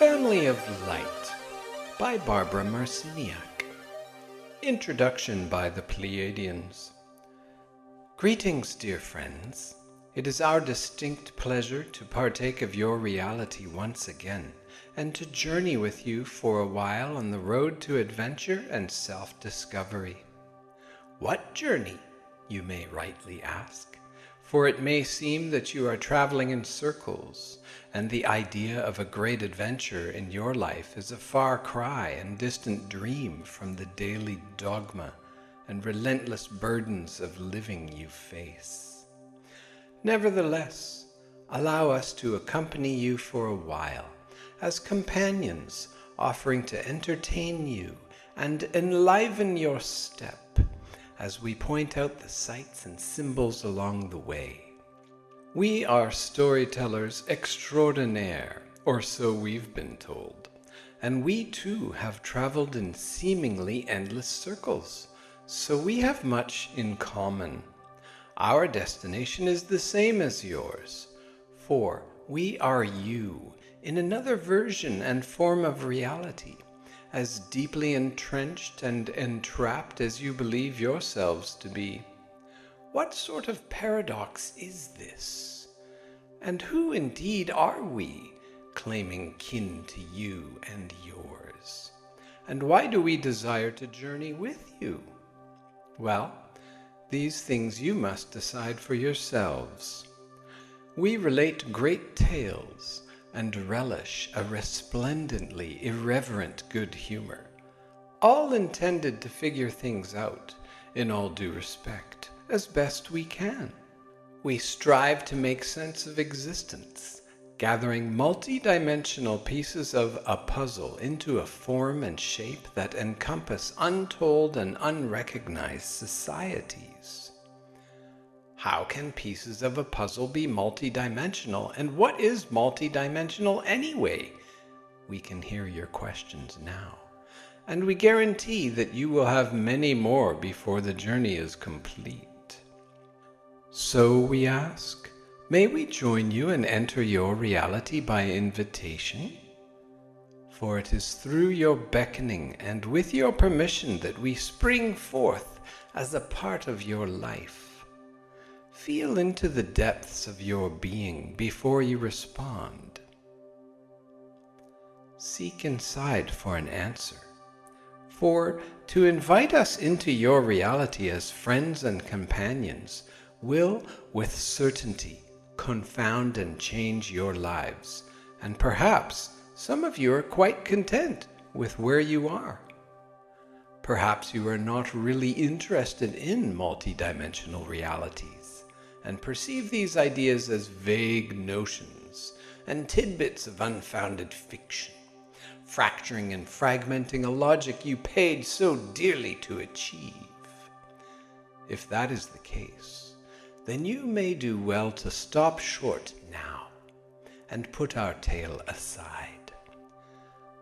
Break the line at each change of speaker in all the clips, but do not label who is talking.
Family of Light by Barbara Marciniak. Introduction by the Pleiadians. Greetings, dear friends. It is our distinct pleasure to partake of your reality once again, and to journey with you for a while on the road to adventure and self-discovery. What journey, you may rightly ask, for it may seem that you are traveling in circles, and the idea of a great adventure in your life is a far cry and distant dream from the daily dogma and relentless burdens of living you face. Nevertheless, allow us to accompany you for a while, as companions offering to entertain you and enliven your step, as we point out the sights and symbols along the way. We are storytellers extraordinaire, or so we've been told, and we too have traveled in seemingly endless circles, so we have much in common. Our destination is the same as yours, for we are you in another version and form of reality, as deeply entrenched and entrapped as you believe yourselves to be. What sort of paradox is this? And who indeed are we, claiming kin to you and yours? And why do we desire to journey with you? Well, these things you must decide for yourselves. We relate great tales and relish a resplendently irreverent good humor, all intended to figure things out, in all due respect, as best we can. We strive to make sense of existence, gathering multi-dimensional pieces of a puzzle into a form and shape that encompass untold and unrecognized societies. How can pieces of a puzzle be multi-dimensional, and what is multi-dimensional anyway? We can hear your questions now, and we guarantee that you will have many more before the journey is complete. So we ask, may we join you and enter your reality by invitation? For it is through your beckoning and with your permission that we spring forth as a part of your life. Feel into the depths of your being before you respond. Seek inside for an answer. For to invite us into your reality as friends and companions will, with certainty, confound and change your lives, and perhaps some of you are quite content with where you are. Perhaps you are not really interested in multidimensional realities, and perceive these ideas as vague notions and tidbits of unfounded fiction, fracturing and fragmenting a logic you paid so dearly to achieve. If that is the case, then you may do well to stop short now and put our tale aside.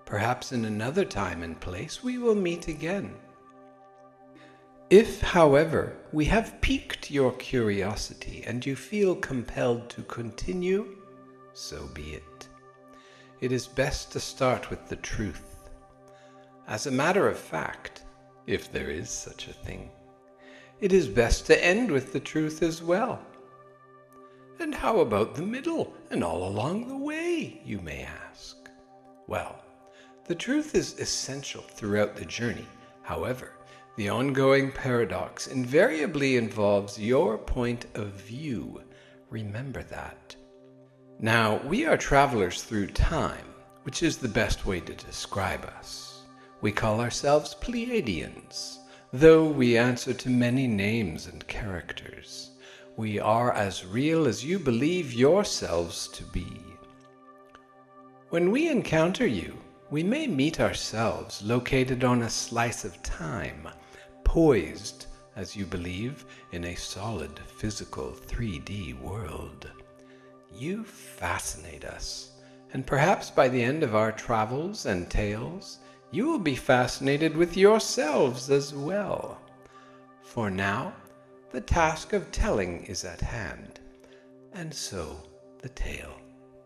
Perhaps in another time and place we will meet again. If, however, we have piqued your curiosity and you feel compelled to continue, so be it. It is best to start with the truth. As a matter of fact, if there is such a thing, it is best to end with the truth as well. And how about the middle and all along the way, you may ask? Well, the truth is essential throughout the journey. However, the ongoing paradox invariably involves your point of view. Remember that. Now, we are travelers through time, which is the best way to describe us. We call ourselves Pleiadians, though we answer to many names and characters. We are as real as you believe yourselves to be. When we encounter you, we may meet ourselves located on a slice of time, poised, as you believe, in a solid physical 3D world. You fascinate us, and perhaps by the end of our travels and tales, you will be fascinated with yourselves as well. For now, the task of telling is at hand, and so the tale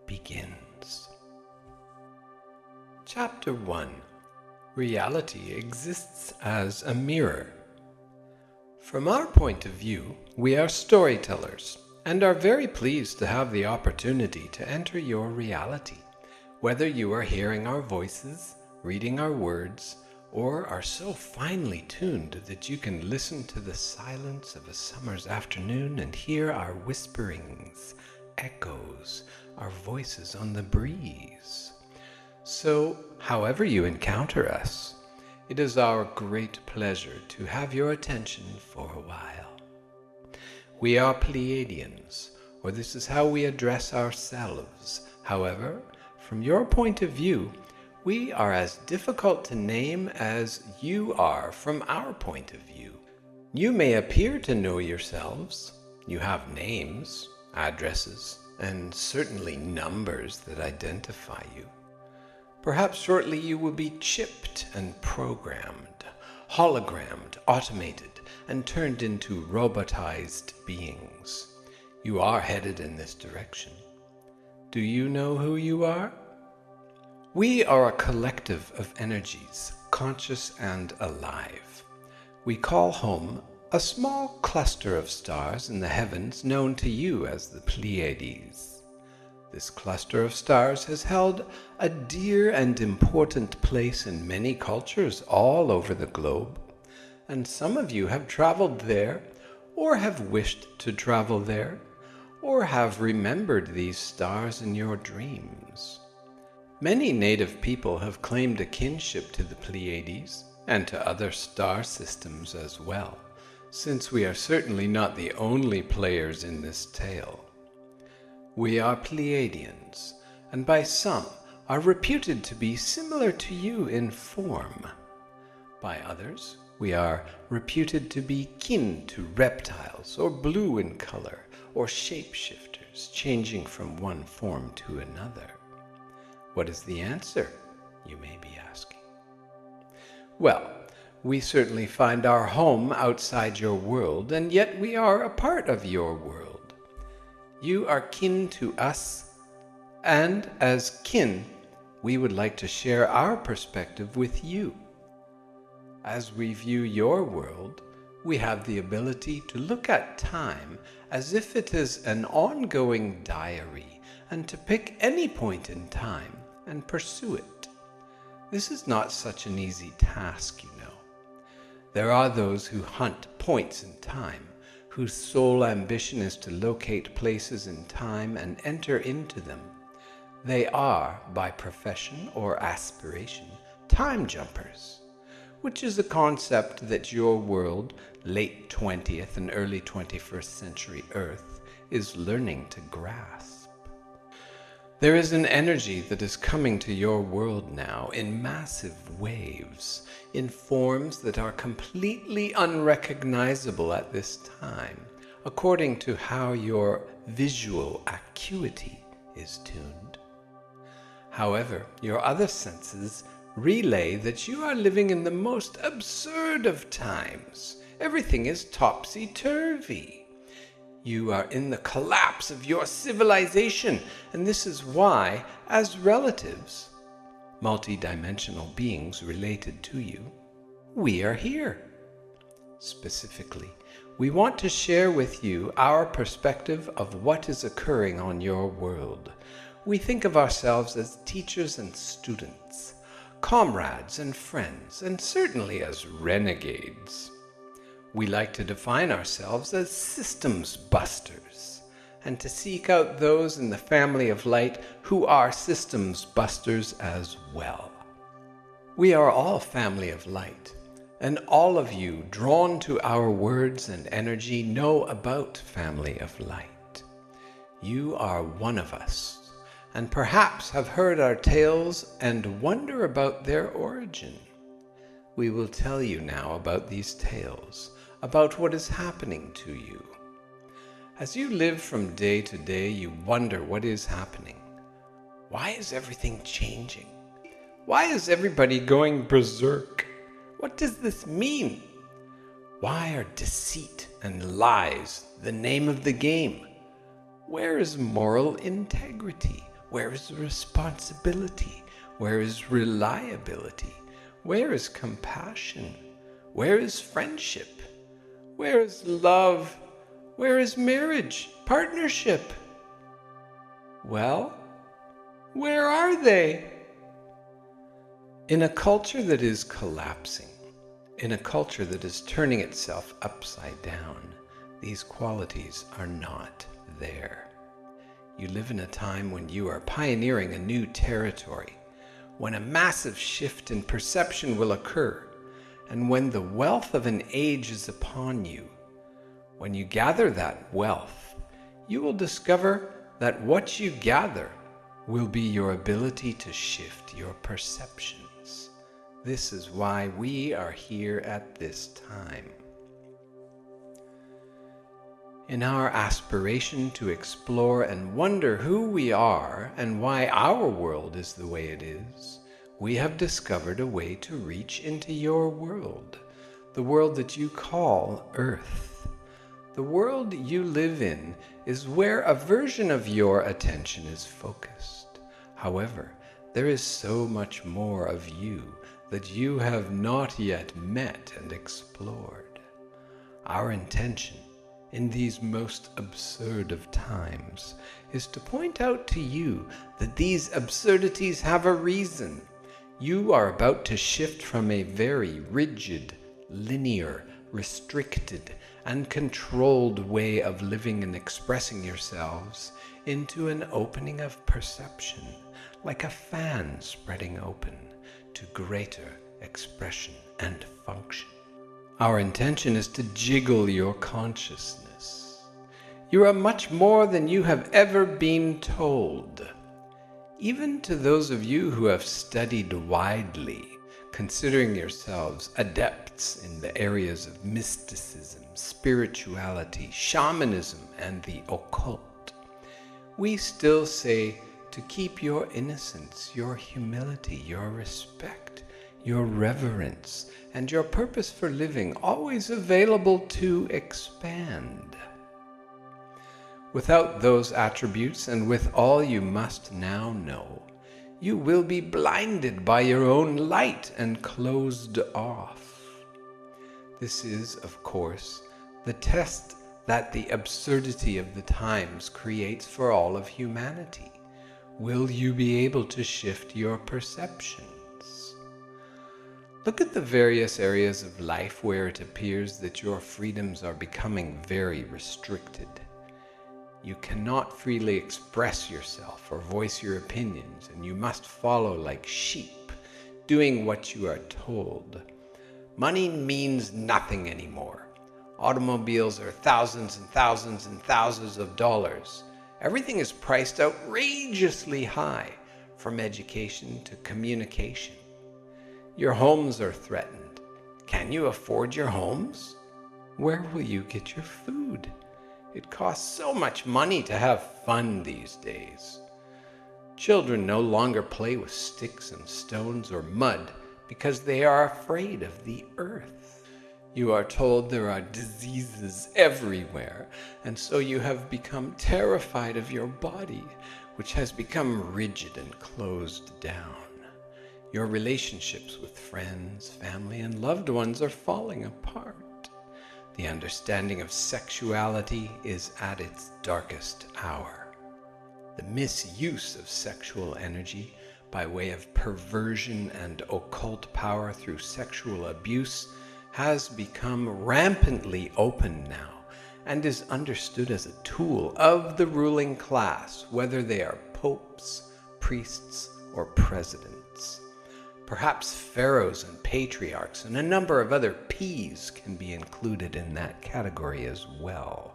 begins. Chapter 1. Reality exists as a mirror. From our point of view, we are storytellers and are very pleased to have the opportunity to enter your reality, whether you are hearing our voices, reading our words, or are so finely tuned that you can listen to the silence of a summer's afternoon and hear our whisperings, echoes, our voices on the breeze. So, however you encounter us, it is our great pleasure to have your attention for a while. We are Pleiadians, or this is how we address ourselves. However, from your point of view, we are as difficult to name as you are from our point of view. You may appear to know yourselves. You have names, addresses, and certainly numbers that identify you. Perhaps shortly you will be chipped and programmed, hologrammed, automated, and turned into robotized beings. You are headed in this direction. Do you know who you are? We are a collective of energies, conscious and alive. We call home a small cluster of stars in the heavens known to you as the Pleiades. This cluster of stars has held a dear and important place in many cultures all over the globe, and some of you have traveled there, or have wished to travel there, or have remembered these stars in your dreams. Many native people have claimed a kinship to the Pleiades, and to other star systems as well, since we are certainly not the only players in this tale. We are Pleiadians, and by some are reputed to be similar to you in form. By others, we are reputed to be kin to reptiles, or blue in color, or shapeshifters, changing from one form to another. What is the answer, you may be asking? Well, we certainly find our home outside your world, and yet we are a part of your world. You are kin to us, and as kin, we would like to share our perspective with you. As we view your world, we have the ability to look at time as if it is an ongoing diary, and to pick any point in time and pursue it. This is not such an easy task, you know. There are those who hunt points in time, whose sole ambition is to locate places in time and enter into them. They are, by profession or aspiration, time jumpers, which is a concept that your world, late 20th and early 21st century Earth, is learning to grasp. There is an energy that is coming to your world now in massive waves, in forms that are completely unrecognizable at this time, according to how your visual acuity is tuned. However, your other senses relay that you are living in the most absurd of times. Everything is topsy-turvy. You are in the collapse of your civilization, and this is why, as relatives, multidimensional beings related to you, we are here. Specifically, we want to share with you our perspective of what is occurring on your world. We think of ourselves as teachers and students, comrades and friends, and certainly as renegades. We like to define ourselves as systems busters, and to seek out those in the family of light who are systems busters as well. We are all family of light, and all of you drawn to our words and energy know about family of light. You are one of us, and perhaps have heard our tales and wonder about their origin. We will tell you now about these tales, about what is happening to you. As you live from day to day, you wonder what is happening. Why is everything changing? Why is everybody going berserk? What does this mean? Why are deceit and lies the name of the game? Where is moral integrity? Where is responsibility? Where is reliability? Where is compassion? Where is friendship? Where is love? Where is marriage, partnership? Well, where are they? In a culture that is collapsing, in a culture that is turning itself upside down, these qualities are not there. You live in a time when you are pioneering a new territory, when a massive shift in perception will occur, and when the wealth of an age is upon you. When you gather that wealth, you will discover that what you gather will be your ability to shift your perceptions. This is why we are here at this time. In our aspiration to explore and wonder who we are and why our world is the way it is, we have discovered a way to reach into your world, the world that you call Earth. The world you live in is where a version of your attention is focused. However, there is so much more of you that you have not yet met and explored. Our intention in these most absurd of times is to point out to you that these absurdities have a reason. You are about to shift from a very rigid, linear, restricted, and controlled way of living and expressing yourselves into an opening of perception, like a fan spreading open to greater expression and function. Our intention is to jiggle your consciousness. You are much more than you have ever been told. Even to those of you who have studied widely, considering yourselves adepts in the areas of mysticism, spirituality, shamanism, and the occult, we still say to keep your innocence, your humility, your respect, your reverence, and your purpose for living always available to expand. Without those attributes and with all you must now know, you will be blinded by your own light and closed off. This is, of course, the test that the absurdity of the times creates for all of humanity. Will you be able to shift your perceptions? Look at the various areas of life where it appears that your freedoms are becoming very restricted. You cannot freely express yourself or voice your opinions, and you must follow like sheep, doing what you are told. Money means nothing anymore. Automobiles are thousands and thousands and thousands of dollars. Everything is priced outrageously high, from education to communication. Your homes are threatened. Can you afford your homes? Where will you get your food? It costs so much money to have fun these days. Children no longer play with sticks and stones or mud because they are afraid of the earth. You are told there are diseases everywhere, and so you have become terrified of your body, which has become rigid and closed down. Your relationships with friends, family, and loved ones are falling apart. The understanding of sexuality is at its darkest hour. The misuse of sexual energy by way of perversion and occult power through sexual abuse has become rampantly open now and is understood as a tool of the ruling class, whether they are popes, priests, or presidents. Perhaps pharaohs and patriarchs and a number of other P's can be included in that category as well.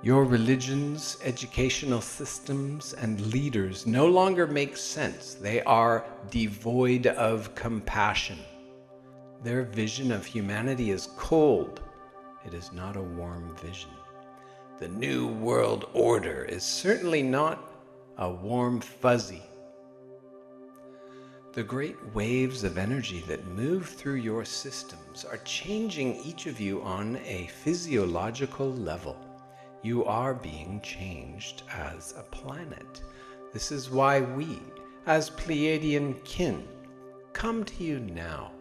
Your religions, educational systems, and leaders no longer make sense. They are devoid of compassion. Their vision of humanity is cold. It is not a warm vision. The New World Order is certainly not a warm fuzzy. The great waves of energy that move through your systems are changing each of you on a physiological level. You are being changed as a planet. This is why we, as Pleiadian kin, come to you now.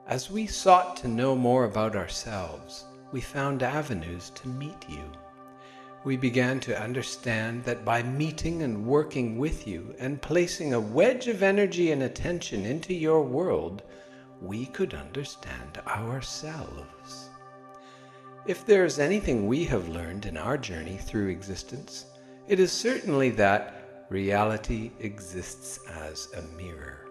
As we sought to know more about ourselves, we found avenues to meet you. We began to understand that by meeting and working with you and placing a wedge of energy and attention into your world, we could understand ourselves. If there is anything we have learned in our journey through existence, it is certainly that reality exists as a mirror.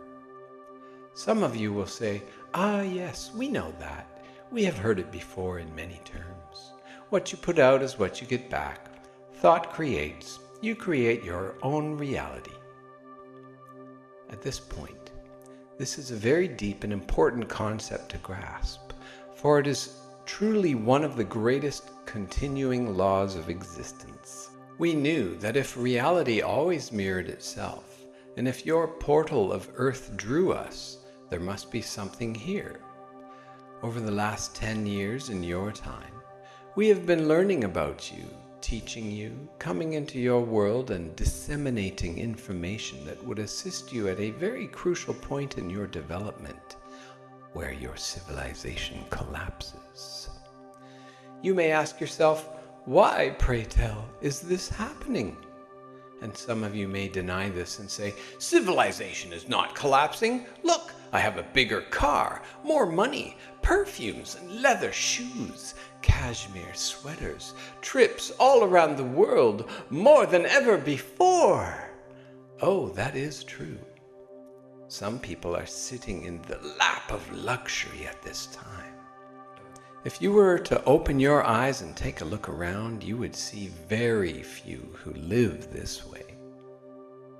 Some of you will say, "Ah, yes, we know that. We have heard it before in many terms. What you put out is what you get back. Thought creates. You create your own reality." At this point, this is a very deep and important concept to grasp, for it is truly one of the greatest continuing laws of existence. We knew that if reality always mirrored itself, and if your portal of earth drew us, there must be something here. Over the last 10 years in your time, we have been learning about you, teaching you, coming into your world and disseminating information that would assist you at a very crucial point in your development, where your civilization collapses. You may ask yourself, why, pray tell, is this happening? And some of you may deny this and say, civilization is not collapsing. Look, I have a bigger car, more money, perfumes and leather shoes, cashmere sweaters, trips all around the world, more than ever before. Oh, that is true. Some people are sitting in the lap of luxury at this time. If you were to open your eyes and take a look around, you would see very few who live this way.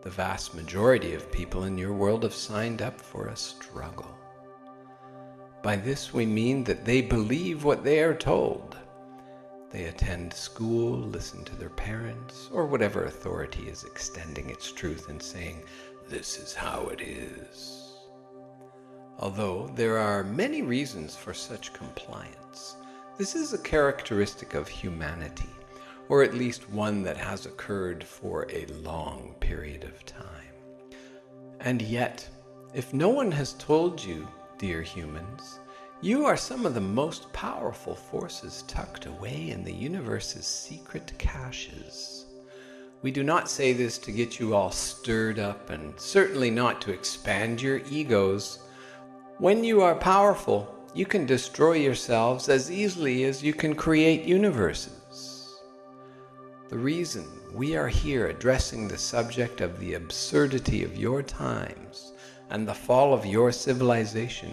The vast majority of people in your world have signed up for a struggle. By this we mean that they believe what they are told. They attend school, listen to their parents, or whatever authority is extending its truth and saying, "This is how it is." Although there are many reasons for such compliance, this is a characteristic of humanity, or at least one that has occurred for a long period of time. And yet, if no one has told you, dear humans, you are some of the most powerful forces tucked away in the universe's secret caches. We do not say this to get you all stirred up, and certainly not to expand your egos. When you are powerful, you can destroy yourselves as easily as you can create universes. The reason we are here addressing the subject of the absurdity of your times and the fall of your civilization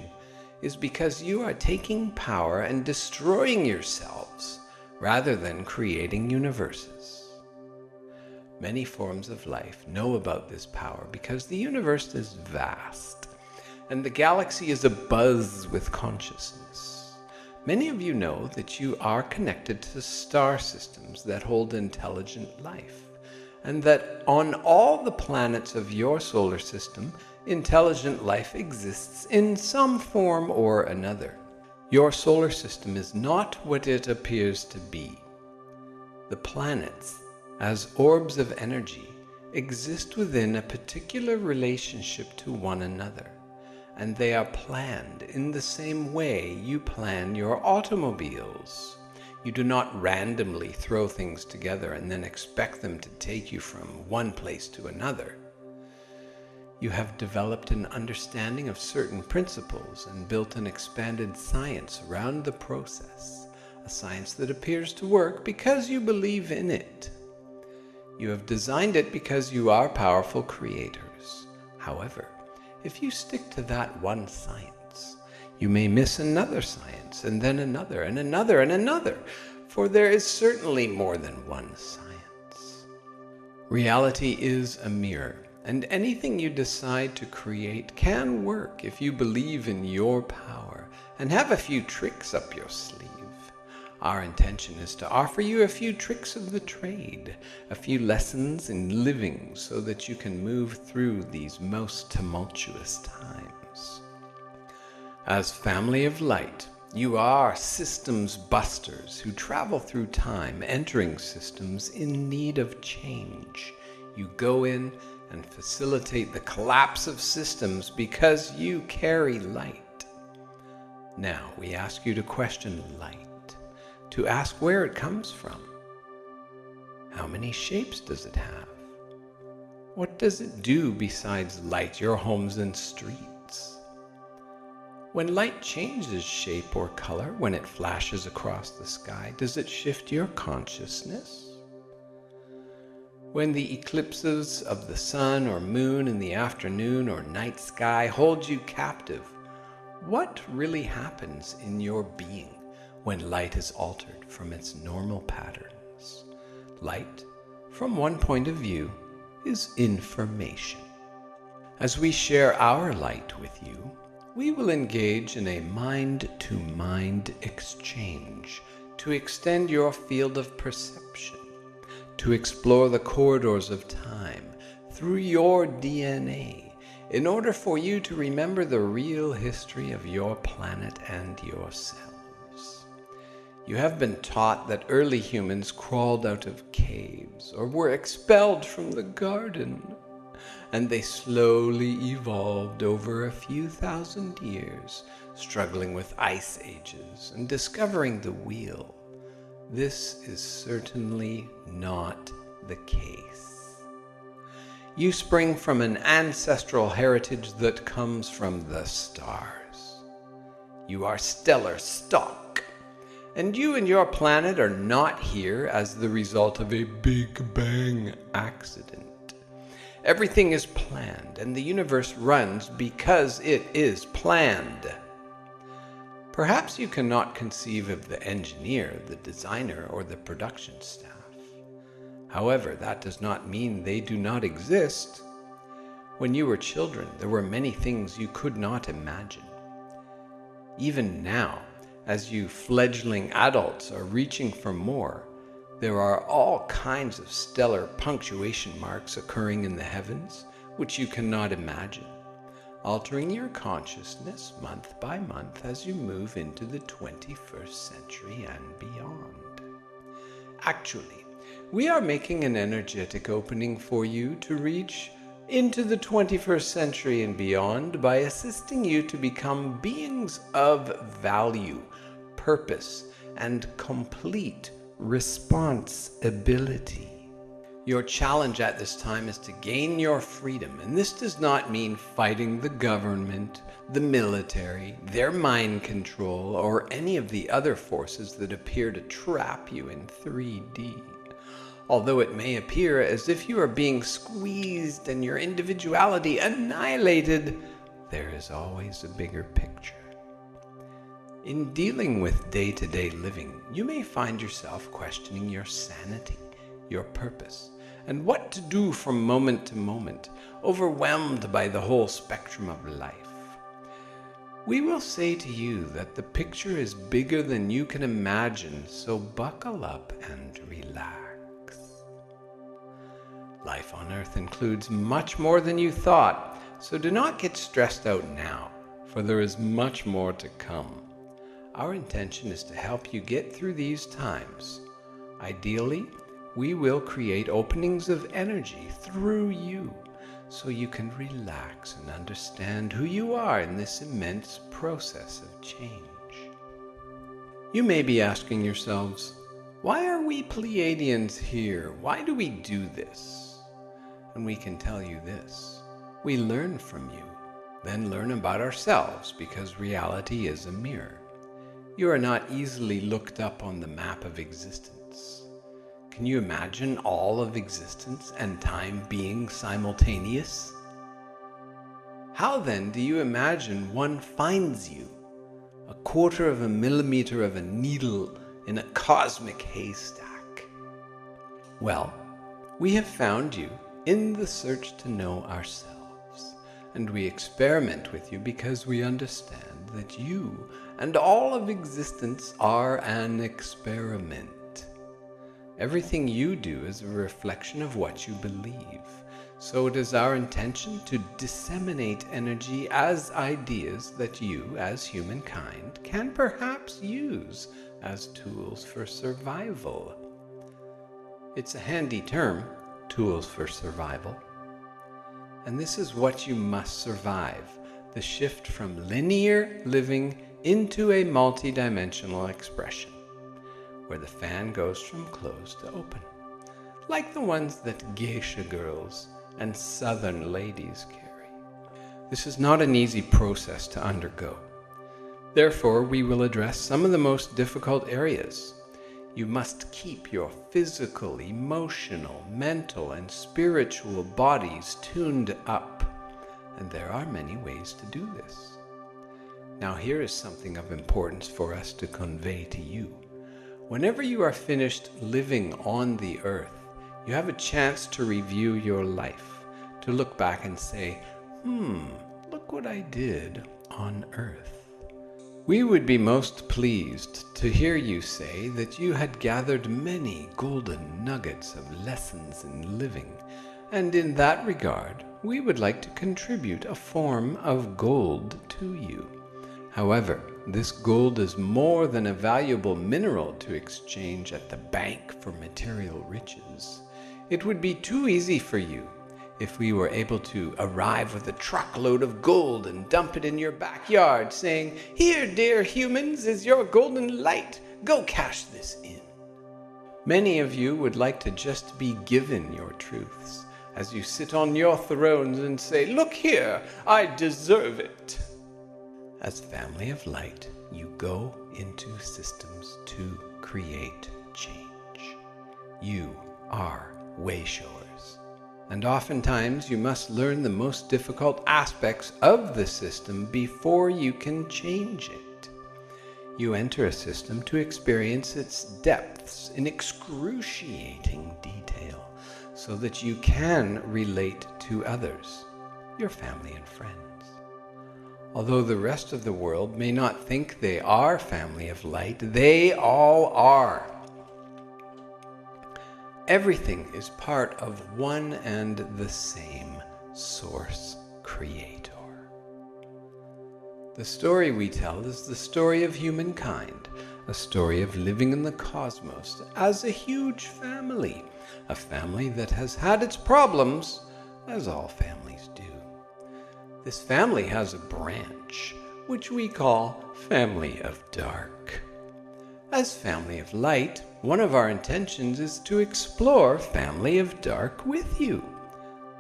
is because you are taking power and destroying yourselves rather than creating universes. Many forms of life know about this power because the universe is vast and the galaxy is abuzz with consciousness. Many of you know that you are connected to star systems that hold intelligent life, and that on all the planets of your solar system, intelligent life exists in some form or another. Your solar system is not what it appears to be. The planets, as orbs of energy, exist within a particular relationship to one another, and they are planned in the same way you plan your automobiles. You do not randomly throw things together and then expect them to take you from one place to another. You have developed an understanding of certain principles and built an expanded science around the process, a science that appears to work because you believe in it. You have designed it because you are powerful creators. However, if you stick to that one science, you may miss another science, and then another, and another, and another, for there is certainly more than one science. Reality is a mirror, and anything you decide to create can work if you believe in your power and have a few tricks up your sleeve. Our intention is to offer you a few tricks of the trade, a few lessons in living so that you can move through these most tumultuous times. As family of light, you are systems busters who travel through time, entering systems in need of change. You go in, and facilitate the collapse of systems because you carry light. Now we ask you to question light, to ask where it comes from. How many shapes does it have? What does it do besides light your homes and streets? When light changes shape or color, when it flashes across the sky, does it shift your consciousness? When the eclipses of the sun or moon in the afternoon or night sky hold you captive, what really happens in your being when light is altered from its normal patterns? Light, from one point of view, is information. As we share our light with you, we will engage in a mind-to-mind exchange to extend your field of perception, to explore the corridors of time through your DNA, in order for you to remember the real history of your planet and yourselves. You have been taught that early humans crawled out of caves or were expelled from the garden, and they slowly evolved over a few thousand years, struggling with ice ages and discovering the wheel. This is certainly not the case. You spring from an ancestral heritage that comes from the stars. You are stellar stock, and you and your planet are not here as the result of a Big Bang accident. Everything is planned, and the universe runs because it is planned. Perhaps you cannot conceive of the engineer, the designer, or the production staff. However, that does not mean they do not exist. When you were children, there were many things you could not imagine. Even now, as you fledgling adults are reaching for more, there are all kinds of stellar punctuation marks occurring in the heavens which you cannot imagine, altering your consciousness month by month as you move into the 21st century and beyond. Actually, we are making an energetic opening for you to reach into the 21st century and beyond by assisting you to become beings of value, purpose, and complete responsibility. Your challenge at this time is to gain your freedom, and this does not mean fighting the government, the military, their mind control, or any of the other forces that appear to trap you in 3D. Although it may appear as if you are being squeezed and your individuality annihilated, there is always a bigger picture. In dealing with day-to-day living, you may find yourself questioning your sanity, your purpose, and what to do from moment to moment, overwhelmed by the whole spectrum of life. We will say to you that the picture is bigger than you can imagine, so buckle up and relax. Life on Earth includes much more than you thought, so do not get stressed out now, for there is much more to come. Our intention is to help you get through these times. Ideally, we will create openings of energy through you so you can relax and understand who you are in this immense process of change. You may be asking yourselves, why are we Pleiadians here? Why do we do this? And we can tell you this. We learn from you, then learn about ourselves because reality is a mirror. You are not easily looked up on the map of existence. Can you imagine all of existence and time being simultaneous? How then do you imagine one finds you, a quarter of a millimeter of a needle in a cosmic haystack? Well, we have found you in the search to know ourselves, and we experiment with you because we understand that you and all of existence are an experiment. Everything you do is a reflection of what you believe, so it is our intention to disseminate energy as ideas that you, as humankind, can perhaps use as tools for survival. It's a handy term, tools for survival. And this is what you must survive, the shift from linear living into a multidimensional expression, where the fan goes from closed to open, like the ones that geisha girls and southern ladies carry. This is not an easy process to undergo. Therefore, we will address some of the most difficult areas. You must keep your physical, emotional, mental, and spiritual bodies tuned up, and there are many ways to do this. Now, here is something of importance for us to convey to you. Whenever you are finished living on the earth, you have a chance to review your life, to look back and say, look what I did on earth. We would be most pleased to hear you say that you had gathered many golden nuggets of lessons in living, and in that regard, we would like to contribute a form of gold to you. However, this gold is more than a valuable mineral to exchange at the bank for material riches. It would be too easy for you if we were able to arrive with a truckload of gold and dump it in your backyard, saying, "Here, dear humans, is your golden light. Go cash this in." Many of you would like to just be given your truths as you sit on your thrones and say, "Look here, I deserve it." As family of light, you go into systems to create change. You are wayshowers. And oftentimes you must learn the most difficult aspects of the system before you can change it. You enter a system to experience its depths in excruciating detail, so that you can relate to others, your family and friends. Although the rest of the world may not think they are family of light, they all are. Everything is part of one and the same source creator. The story we tell is the story of humankind, a story of living in the cosmos as a huge family, a family that has had its problems, as all families do. This family has a branch, which we call Family of Dark. As Family of Light, one of our intentions is to explore Family of Dark with you.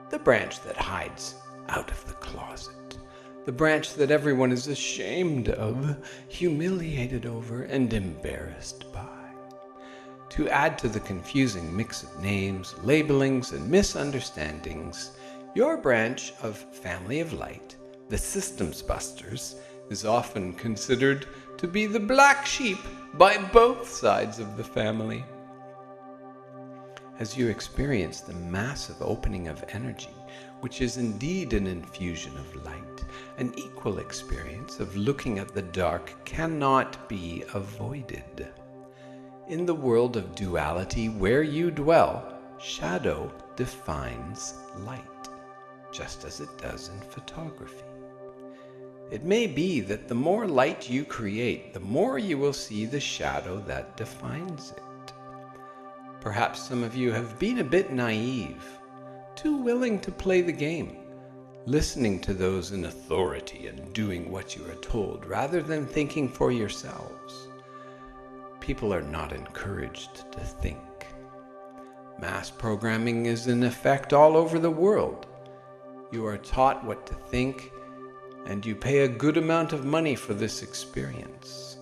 The branch that hides out of the closet. The branch that everyone is ashamed of, humiliated over, and embarrassed by. To add to the confusing mix of names, labelings, and misunderstandings, your branch of Family of Light, the Systems Busters, is often considered to be the black sheep by both sides of the family. As you experience the massive opening of energy, which is indeed an infusion of light, an equal experience of looking at the dark cannot be avoided. In the world of duality where you dwell, shadow defines light, just as it does in photography. It may be that the more light you create, the more you will see the shadow that defines it. Perhaps some of you have been a bit naive, too willing to play the game, listening to those in authority and doing what you are told rather than thinking for yourselves. People are not encouraged to think. Mass programming is in effect all over the world. You are taught what to think, and you pay a good amount of money for this experience.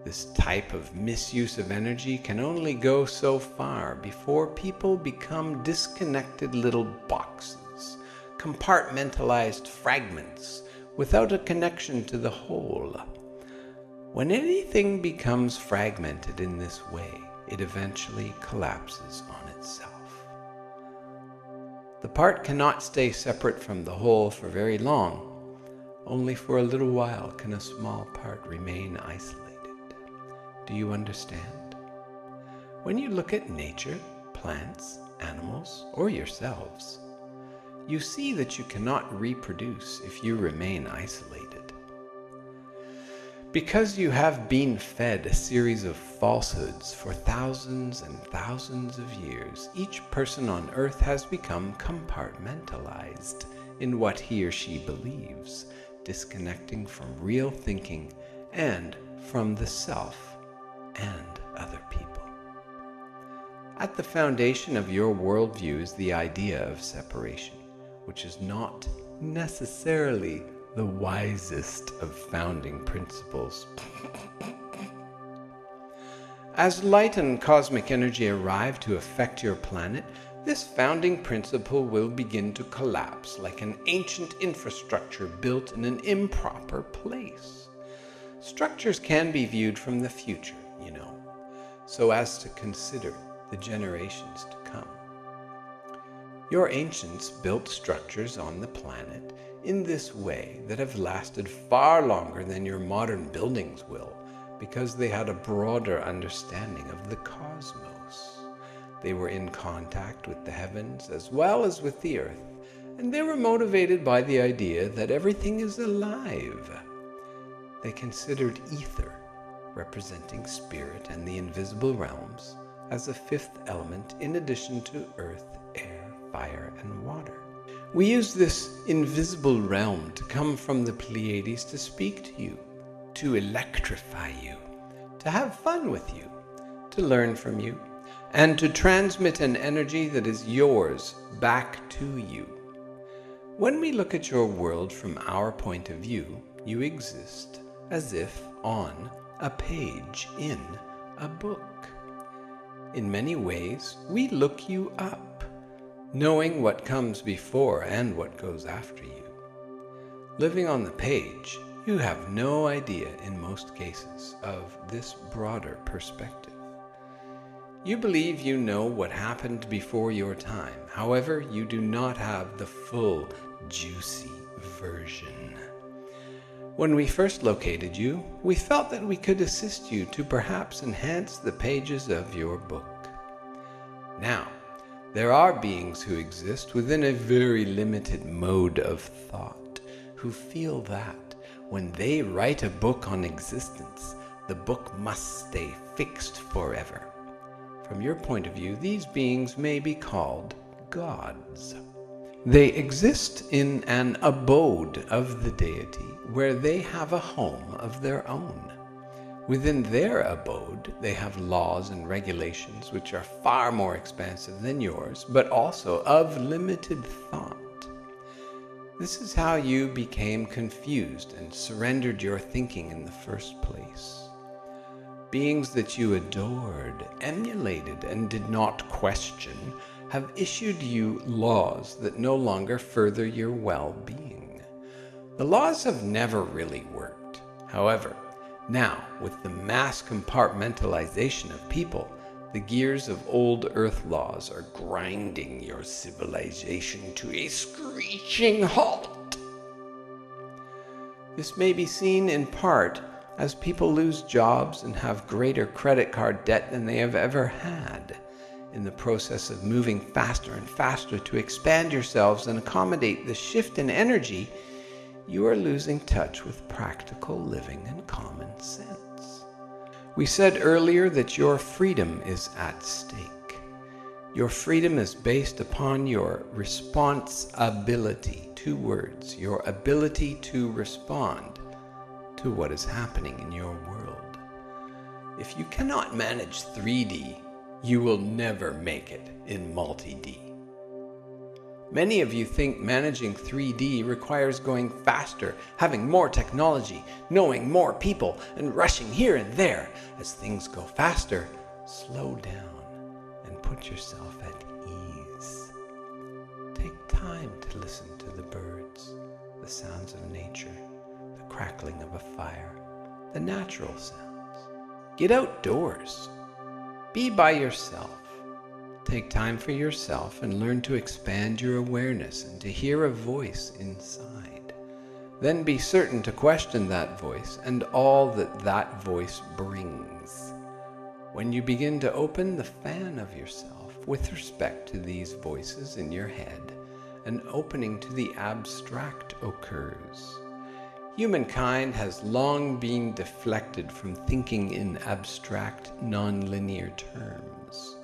This type of misuse of energy can only go so far before people become disconnected little boxes, compartmentalized fragments without a connection to the whole. When anything becomes fragmented in this way, it eventually collapses on itself. The part cannot stay separate from the whole for very long. Only for a little while can a small part remain isolated. Do you understand? When you look at nature, plants, animals, or yourselves, you see that you cannot reproduce if you remain isolated. Because you have been fed a series of falsehoods for thousands and thousands of years, each person on earth has become compartmentalized, in what he or she believes, disconnecting from real thinking and from the self and other people. At the foundation of your worldview is the idea of separation, which is not necessarily the wisest of founding principles. As light and cosmic energy arrive to affect your planet, this founding principle will begin to collapse like an ancient infrastructure built in an improper place. Structures can be viewed from the future, so as to consider the generations to come. Your ancients built structures on the planet in this way that have lasted far longer than your modern buildings will, because they had a broader understanding of the cosmos. They were in contact with the heavens as well as with the earth, and they were motivated by the idea that everything is alive. They considered ether, representing spirit and the invisible realms, as a fifth element in addition to earth, air, fire, and water. We use this invisible realm to come from the Pleiades to speak to you, to electrify you, to have fun with you, to learn from you, and to transmit an energy that is yours back to you. When we look at your world from our point of view, you exist as if on a page in a book. In many ways, we look you up, knowing what comes before and what goes after you. Living on the page, you have no idea in most cases of this broader perspective. You believe you know what happened before your time. However, you do not have the full, juicy version. When we first located you, we felt that we could assist you to perhaps enhance the pages of your book. Now, there are beings who exist within a very limited mode of thought, who feel that when they write a book on existence, the book must stay fixed forever. From your point of view, these beings may be called gods. They exist in an abode of the deity where they have a home of their own. Within their abode, they have laws and regulations which are far more expansive than yours, but also of limited thought. This is how you became confused and surrendered your thinking in the first place. Beings that you adored, emulated, and did not question have issued you laws that no longer further your well-being. The laws have never really worked. However, now, with the mass compartmentalization of people, the gears of old Earth laws are grinding your civilization to a screeching halt. This may be seen in part as people lose jobs and have greater credit card debt than they have ever had. In the process of moving faster and faster to expand yourselves and accommodate the shift in energy, you are losing touch with practical living and common sense. We said earlier that your freedom is at stake. Your freedom is based upon your responsibility. 2 words. Your ability to respond to what is happening in your world. If you cannot manage 3D, you will never make it in multi-D. Many of you think managing 3D requires going faster, having more technology, knowing more people, and rushing here and there. As things go faster, slow down and put yourself at ease. Take time to listen to the birds, the sounds of nature, the crackling of a fire, the natural sounds. Get outdoors. Be by yourself. Take time for yourself and learn to expand your awareness and to hear a voice inside. Then be certain to question that voice and all that that voice brings. When you begin to open the fan of yourself with respect to these voices in your head, an opening to the abstract occurs. Humankind has long been deflected from thinking in abstract, non-linear terms.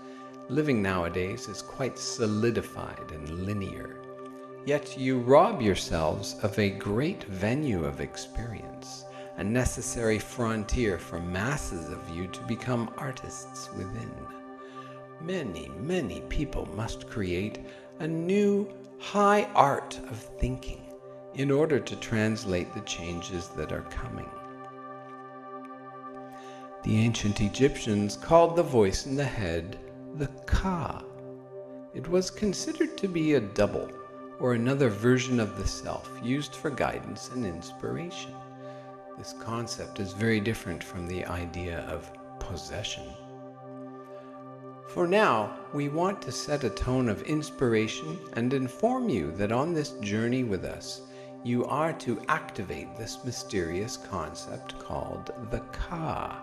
Living nowadays is quite solidified and linear. Yet you rob yourselves of a great venue of experience, a necessary frontier for masses of you to become artists within. Many, many people must create a new high art of thinking in order to translate the changes that are coming. The ancient Egyptians called the voice in the head the Ka. It was considered to be a double, or another version of the self, used for guidance and inspiration. This concept is very different from the idea of possession. For now, we want to set a tone of inspiration and inform you that on this journey with us, you are to activate this mysterious concept called the Ka.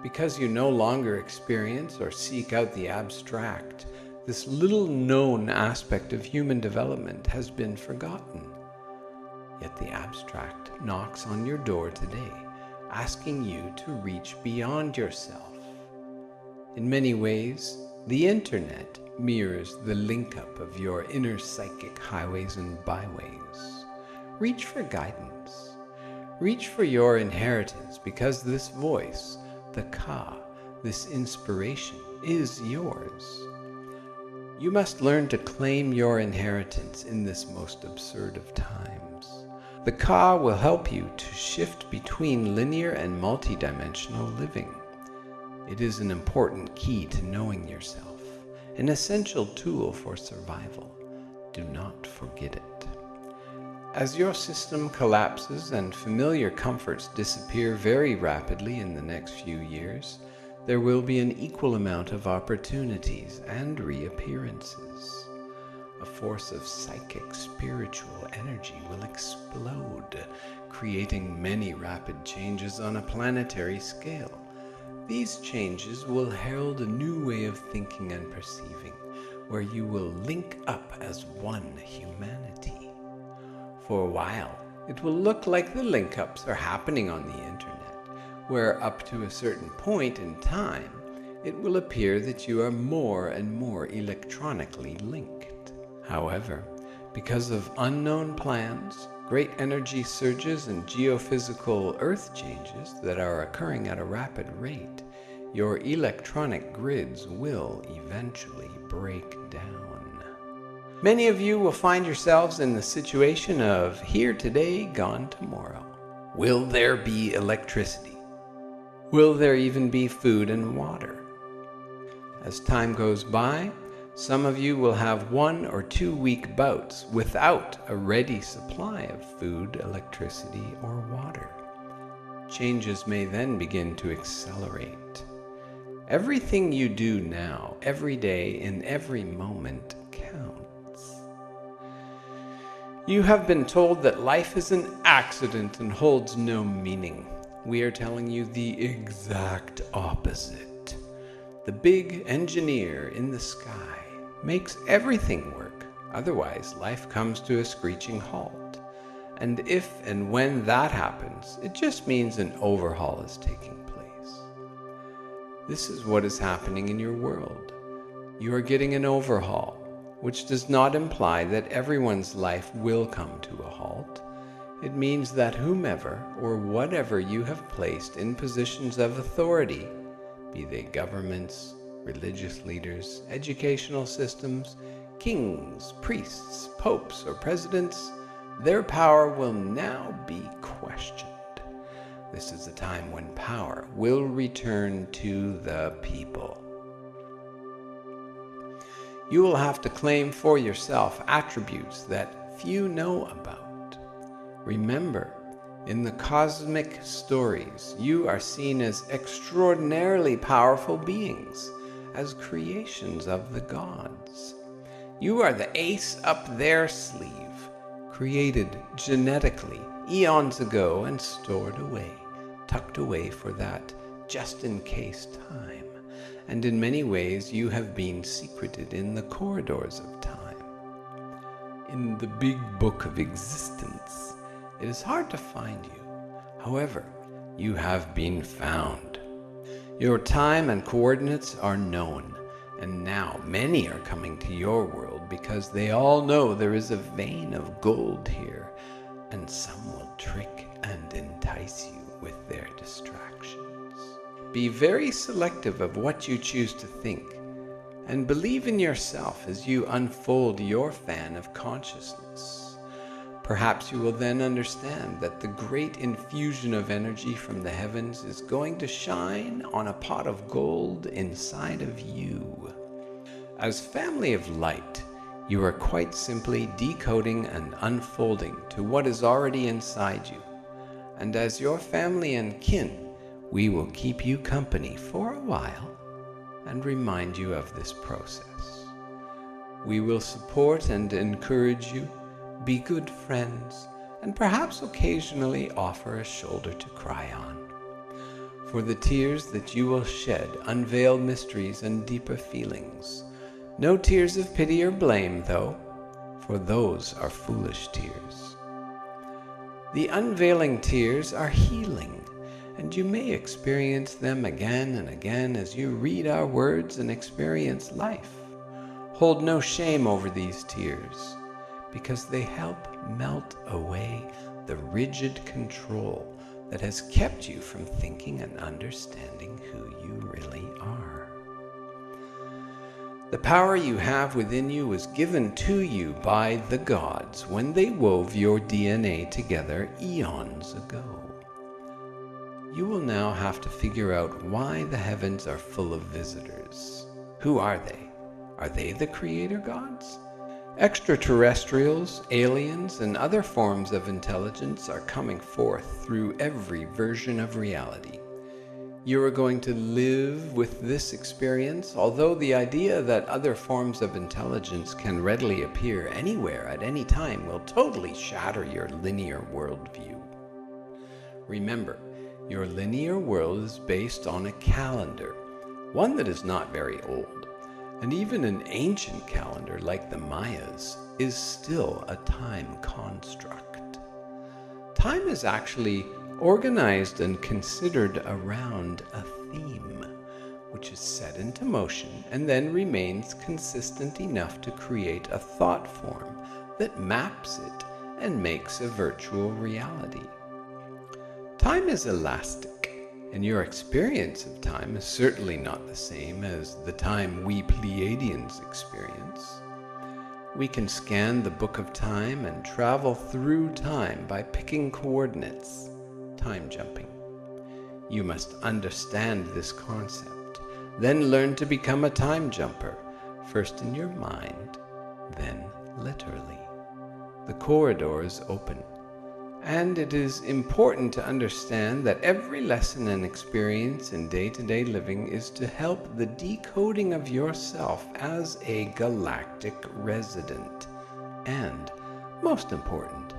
Because you no longer experience or seek out the abstract, this little known aspect of human development has been forgotten. Yet the abstract knocks on your door today, asking you to reach beyond yourself. In many ways, the internet mirrors the link-up of your inner psychic highways and byways. Reach for guidance. Reach for your inheritance, because this voice, the Ka, this inspiration, is yours. You must learn to claim your inheritance in this most absurd of times. The Ka will help you to shift between linear and multidimensional living. It is an important key to knowing yourself, an essential tool for survival. Do not forget it. As your system collapses and familiar comforts disappear very rapidly in the next few years, there will be an equal amount of opportunities and reappearances. A force of psychic, spiritual energy will explode, creating many rapid changes on a planetary scale. These changes will herald a new way of thinking and perceiving, where you will link up as one humanity. For a while, it will look like the link-ups are happening on the internet, where up to a certain point in time, it will appear that you are more and more electronically linked. However, because of unknown plans, great energy surges and geophysical earth changes that are occurring at a rapid rate, your electronic grids will eventually break down. Many of you will find yourselves in the situation of here today, gone tomorrow. Will there be electricity? Will there even be food and water? As time goes by, some of you will have 1 or 2 week bouts without a ready supply of food, electricity, or water. Changes may then begin to accelerate. Everything you do now, every day, in every moment, counts. You have been told that life is an accident and holds no meaning. We are telling you the exact opposite. The big engineer in the sky makes everything work. Otherwise, life comes to a screeching halt. And if and when that happens, it just means an overhaul is taking place. This is what is happening in your world. You are getting an overhaul, which does not imply that everyone's life will come to a halt. It means that whomever or whatever you have placed in positions of authority, be they governments, religious leaders, educational systems, kings, priests, popes, or presidents, their power will now be questioned. This is a time when power will return to the people. You will have to claim for yourself attributes that few know about. Remember, in the cosmic stories, you are seen as extraordinarily powerful beings, as creations of the gods. You are the ace up their sleeve, created genetically eons ago and stored away, tucked away for that just-in-case time. And in many ways you have been secreted in the corridors of time. In the big book of existence, it is hard to find you. However, you have been found. Your time and coordinates are known, and now many are coming to your world because they all know there is a vein of gold here, and some will trick and entice you with their distractions. Be very selective of what you choose to think, and believe in yourself as you unfold your fan of consciousness. Perhaps you will then understand that the great infusion of energy from the heavens is going to shine on a pot of gold inside of you. As family of light, you are quite simply decoding and unfolding to what is already inside you. And as your family and kin, we will keep you company for a while and remind you of this process. We will support and encourage you, be good friends, and perhaps occasionally offer a shoulder to cry on. For the tears that you will shed unveil mysteries and deeper feelings. No tears of pity or blame, though, for those are foolish tears. The unveiling tears are healing, and you may experience them again and again as you read our words and experience life. Hold no shame over these tears, because they help melt away the rigid control that has kept you from thinking and understanding who you really are. The power you have within you was given to you by the gods when they wove your DNA together eons ago. You will now have to figure out why the heavens are full of visitors. Who are they? Are they the creator gods? Extraterrestrials, aliens, and other forms of intelligence are coming forth through every version of reality. You are going to live with this experience, although the idea that other forms of intelligence can readily appear anywhere at any time will totally shatter your linear worldview. Remember, your linear world is based on a calendar, one that is not very old, and even an ancient calendar like the Mayas is still a time construct. Time is actually organized and considered around a theme, which is set into motion and then remains consistent enough to create a thought form that maps it and makes a virtual reality. Time is elastic, and your experience of time is certainly not the same as the time we Pleiadians experience. We can scan the book of time and travel through time by picking coordinates. Time jumping. You must understand this concept, then learn to become a time jumper, first in your mind, then literally. The corridors open, and it is important to understand that every lesson and experience in day-to-day living is to help the decoding of yourself as a galactic resident, and, most important,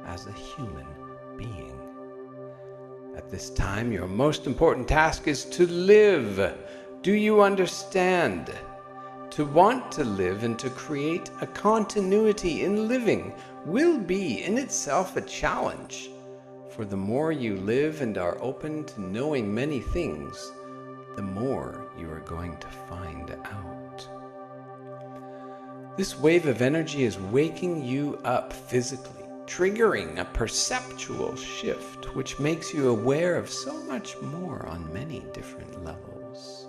as a human being. At this time, your most important task is to live. Do you understand? To want to live and to create a continuity in living will be in itself a challenge. For the more you live and are open to knowing many things, the more you are going to find out. This wave of energy is waking you up physically, triggering a perceptual shift which makes you aware of so much more on many different levels.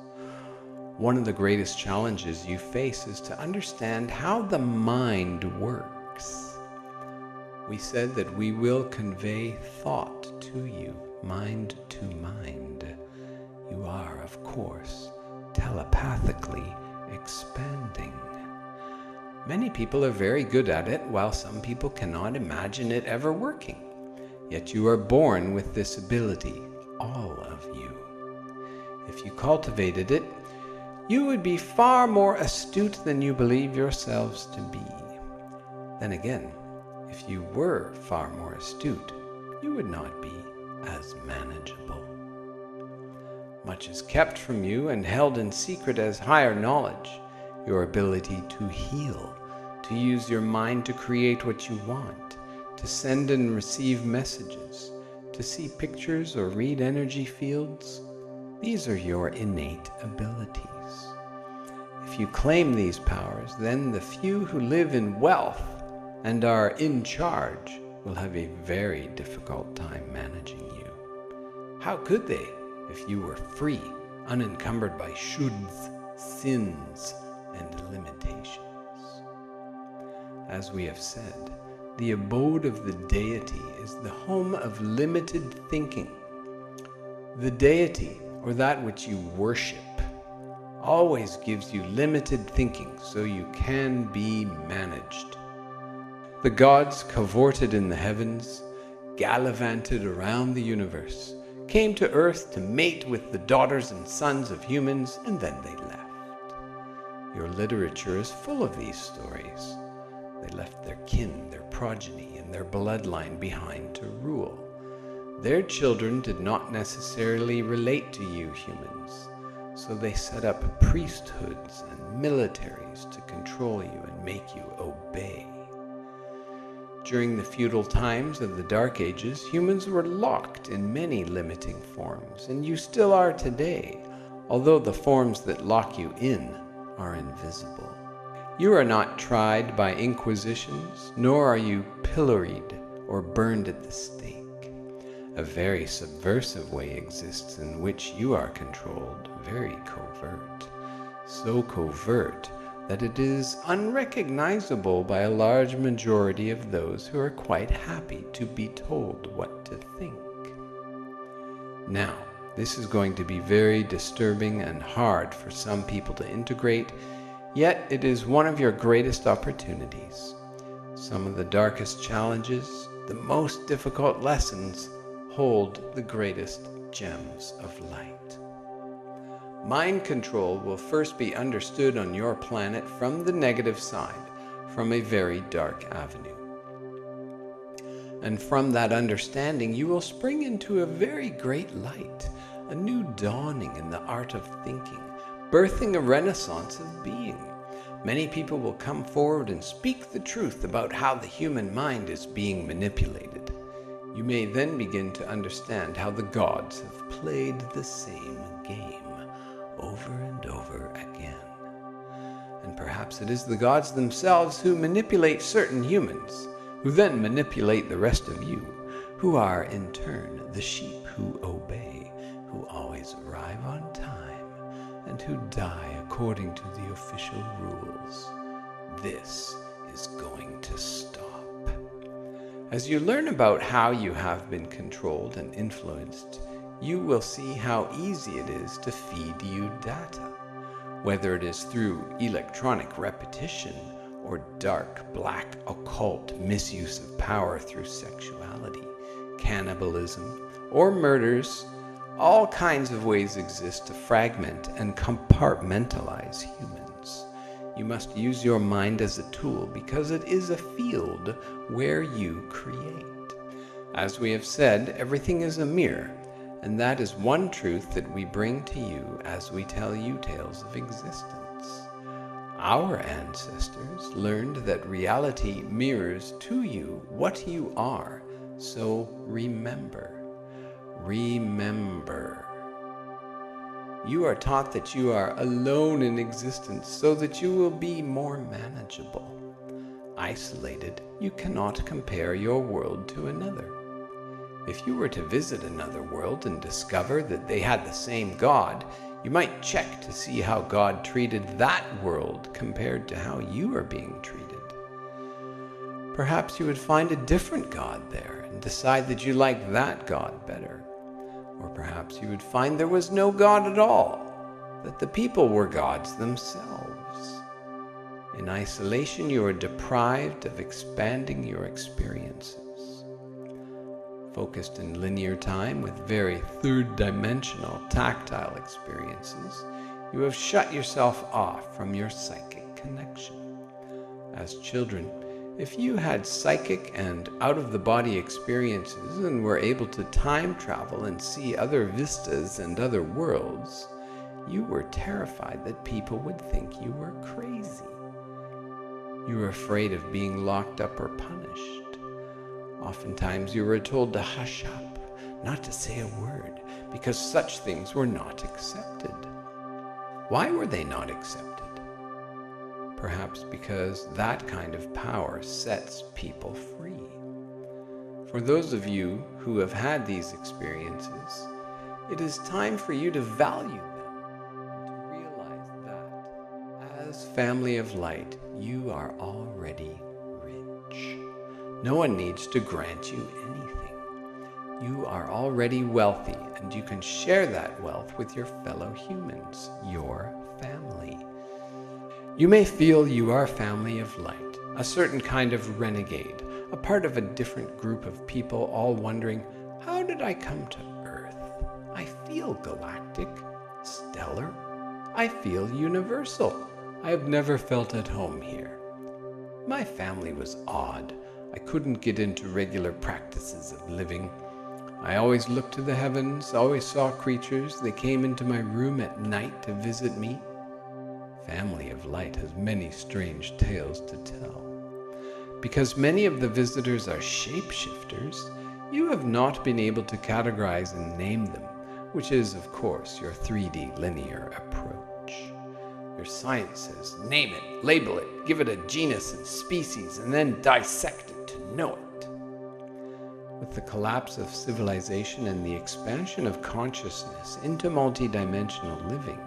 One of the greatest challenges you face is to understand how the mind works. We said that we will convey thought to you, mind to mind. You are, of course, telepathically expanding. Many people are very good at it, while some people cannot imagine it ever working. Yet you are born with this ability, all of you. If you cultivated it, you would be far more astute than you believe yourselves to be. Then again, if you were far more astute, you would not be as manageable. Much is kept from you and held in secret as higher knowledge. Your ability to heal, to use your mind to create what you want, to send and receive messages, to see pictures or read energy fields. These are your innate abilities. If you claim these powers, then the few who live in wealth and are in charge will have a very difficult time managing you. How could they if you were free, unencumbered by shoulds, sins, and limitations? As we have said, the abode of the deity is the home of limited thinking. The deity, or that which you worship, always gives you limited thinking so you can be managed. The gods cavorted in the heavens, gallivanted around the universe, came to earth to mate with the daughters and sons of humans, and then they left. Your literature is full of these stories. They left their kin, their progeny, and their bloodline behind to rule. Their children did not necessarily relate to you humans, so they set up priesthoods and militaries to control you and make you obey. During the feudal times of the Dark Ages, humans were locked in many limiting forms, and you still are today, although the forms that lock you in are invisible. You are not tried by inquisitions, nor are you pilloried or burned at the stake. A very subversive way exists in which you are controlled, very covert. So covert that it is unrecognizable by a large majority of those who are quite happy to be told what to think. Now, this is going to be very disturbing and hard for some people to integrate, yet it is one of your greatest opportunities. Some of the darkest challenges, the most difficult lessons, hold the greatest gems of light. Mind control will first be understood on your planet from the negative side, from a very dark avenue. And from that understanding, you will spring into a very great light, a new dawning in the art of thinking, birthing a renaissance of being. Many people will come forward and speak the truth about how the human mind is being manipulated. You may then begin to understand how the gods have played the same game over and over again. And perhaps it is the gods themselves who manipulate certain humans, who then manipulate the rest of you, who are in turn the sheep who obey, who always arrive on time, and who die according to the official rules. This is going to stop. As you learn about how you have been controlled and influenced, you will see how easy it is to feed you data, whether it is through electronic repetition or dark, black, occult misuse of power through sexuality, cannibalism, or murders. All kinds of ways exist to fragment and compartmentalize humans. You must use your mind as a tool because it is a field where you create. As we have said, everything is a mirror, and that is one truth that we bring to you as we tell you tales of existence. Our ancestors learned that reality mirrors to you what you are, so remember. Remember. You are taught that you are alone in existence so that you will be more manageable. Isolated, you cannot compare your world to another. If you were to visit another world and discover that they had the same God, you might check to see how God treated that world compared to how you are being treated. Perhaps you would find a different God there and decide that you like that God better. Or perhaps you would find there was no God at all, that the people were gods themselves. In isolation, you are deprived of expanding your experiences. Focused in linear time with very third-dimensional tactile experiences, you have shut yourself off from your psychic connection. As children, if you had psychic and out-of-the-body experiences and were able to time travel and see other vistas and other worlds, you were terrified that people would think you were crazy. You were afraid of being locked up or punished. Oftentimes you were told to hush up, not to say a word, because such things were not accepted. Why were they not accepted? perhaps because that kind of power sets people free. For those of you who have had these experiences, it is time for you to value them and to realize that as family of light, you are already rich. No one needs to grant you anything. You are already wealthy, and you can share that wealth with your fellow humans, your family. You may feel you are family of light, a certain kind of renegade, a part of a different group of people, all wondering, how did I come to Earth? I feel galactic, stellar. I feel universal. I have never felt at home here. My family was odd. I couldn't get into regular practices of living. I always looked to the heavens, always saw creatures. They came into my room at night to visit me. Family of light has many strange tales to tell. Because many of the visitors are shapeshifters, you have not been able to categorize and name them, which is, of course, your 3D linear approach. Your science says, name it, label it, give it a genus and species, and then dissect it to know it. With the collapse of civilization and the expansion of consciousness into multidimensional living,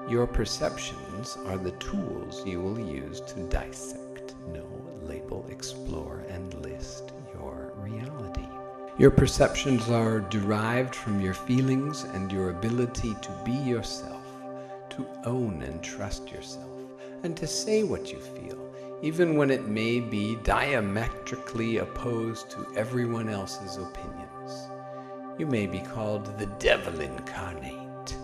your perceptions are the tools you will use to dissect, know, label, explore, and list your reality. Your perceptions are derived from your feelings and your ability to be yourself, to own and trust yourself, and to say what you feel, even when it may be diametrically opposed to everyone else's opinions. You may be called the devil incarnate.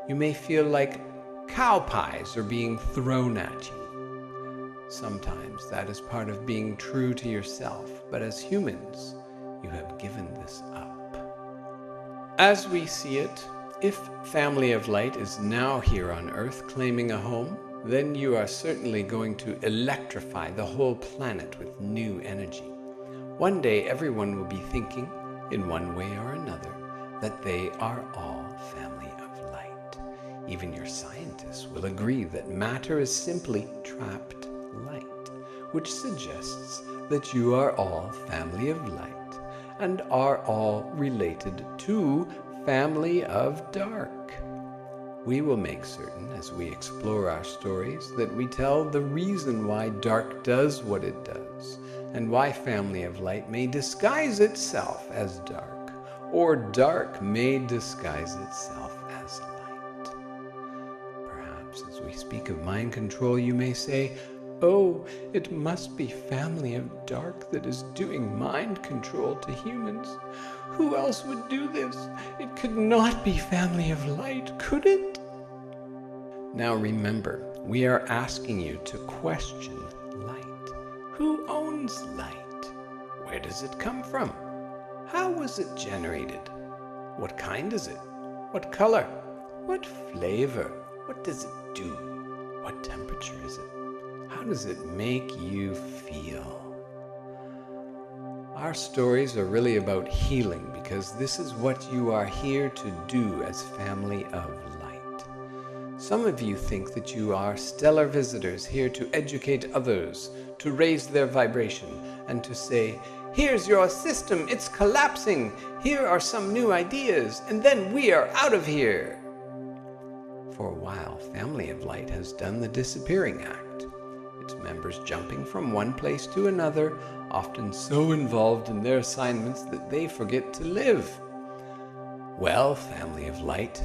You may feel like cow pies are being thrown at you. Sometimes that is part of being true to yourself, but as humans, you have given this up. As we see it, if family of light is now here on Earth claiming a home, then you are certainly going to electrify the whole planet with new energy. One day everyone will be thinking, in one way or another, that they are all family of light. Even your scientists will agree that matter is simply trapped light, which suggests that you are all family of light and are all related to family of dark. We will make certain, as we explore our stories, that we tell the reason why dark does what it does, and why family of light may disguise itself as dark, or dark may disguise itself as light. Perhaps as we speak of mind control, you may say, oh, it must be family of dark that is doing mind control to humans. Who else would do this? It could not be family of light, could it? Now remember, we are asking you to question light. Who owns light? Where does it come from? How was it generated? What kind is it? What color? What flavor? What does it do? What temperature is it? How does it make you feel? Our stories are really about healing, because this is what you are here to do as family of light. Some of you think that you are stellar visitors here to educate others, to raise their vibration, and to say, here's your system, it's collapsing, here are some new ideas, and then we are out of here. For a while, family of light has done the disappearing act. Its members jumping from one place to another, often so involved in their assignments that they forget to live. Well, family of light,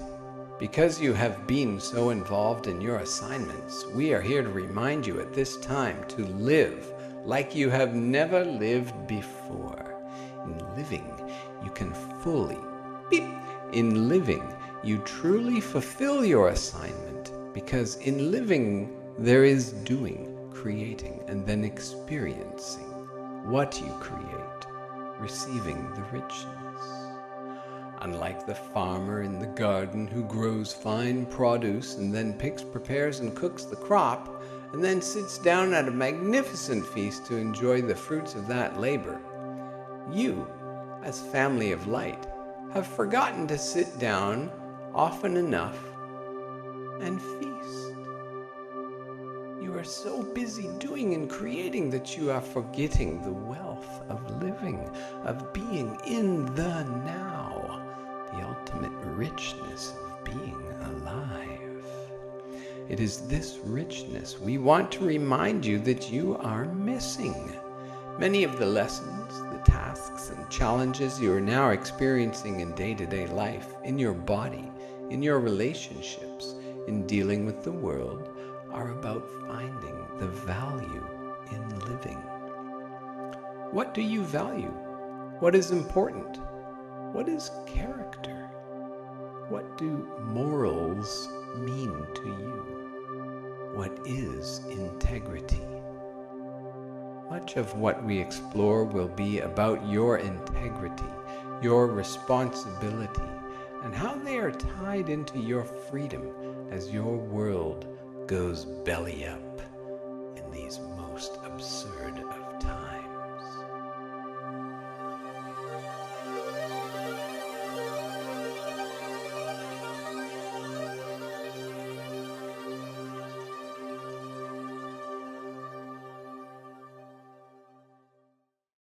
because you have been so involved in your assignments, we are here to remind you at this time to live like you have never lived before. In living, you can fully, in living, you truly fulfill your assignment, because in living, there is doing, creating, and then experiencing what you create, receiving the richness. Unlike the farmer in the garden who grows fine produce and then picks, prepares, and cooks the crop, and then sits down at a magnificent feast to enjoy the fruits of that labor, you, as family of light, have forgotten to sit down often enough and feast. You are so busy doing and creating that you are forgetting the wealth of living, of being in the now, the ultimate richness of being alive. It is this richness we want to remind you that you are missing. Many of the lessons, the tasks and challenges you are now experiencing in day-to-day life, in your body, in your relationships, in dealing with the world, are about finding the value in living. What do you value? What is important? What is character? What do morals mean to you? What is integrity? Much of what we explore will be about your integrity, your responsibility, and how they are tied into your freedom as your world goes belly up in these most absurd of times.